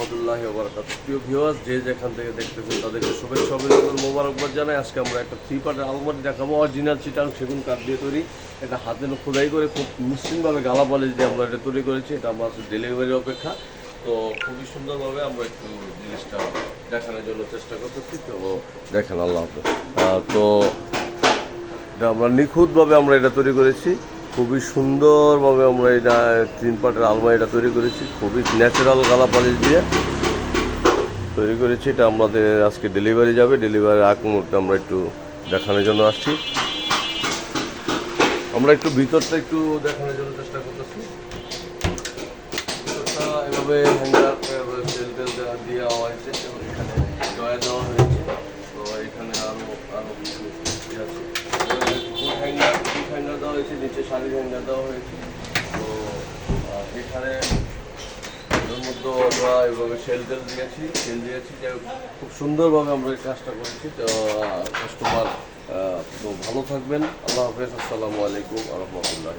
রহমতুল্লাহি ওয়া বারাকাতুহু। প্রিয় ভিউয়ার্স, যে যেখান থেকে দেখতেছেন তাদেরকে শুভেচ্ছা অভিনন্দন মোবারকবাদ জানাই। আজকে আমরা একটা 3 পার্টের আলমারি দেখাবো, অরিজিনাল চিটাং সেগুন কাঠ দিয়ে তৈরি। এটা হাতে খোদাই করে খুব মসৃণভাবে গালা পলিশ দিয়ে আমরা এটা তৈরি করেছি। এটা আমার ডেলিভারির অপেক্ষা। তো খুবই সুন্দরভাবে আমরা একটু জিনিসটা দেখানোর জন্য চেষ্টা করতেছি। তো দেখেন, আল্লাহ হাফেজ। তো এটা আমরা নিখুঁতভাবে আমরা এটা তৈরি করেছি। খুবই সুন্দরভাবে আমরা এটা 3 পার্টের আলমারিটা তৈরি করেছি, খুবই ন্যাচারাল গালা পলিশ দিয়ে তৈরি করেছি। এটা আমাদের আজকে ডেলিভারি যাবে। ডেলিভারির আগ মুহূর্তে আমরা একটু দেখানোর জন্য আসছি। আমরা একটু ভিতরটা একটু দেখানোর জন্য চেষ্টা করতেছি। ভিতরটা এভাবে হ্যাঙ্গার তেল তেল দেওয়া হয়েছে এবং এখানে জয়া দেওয়া হয়েছে। তো এখানে আরও কিছু আছে। হ্যাঙ্গার দেওয়া হয়েছে, নিচে শাড়ির হ্যাঙ্গার দেওয়া হয়েছে। তো এখানে এর মধ্যে আমরা এভাবে সেল দিয়েছি যে খুব সুন্দরভাবে আমরা এই কাজটা করেছি। তো কাস্টমার তো ভালো থাকবেন। আল্লাহ হাফেজ। আসসালামু আলাইকুম ওয়া রাহমাতুল্লাহ।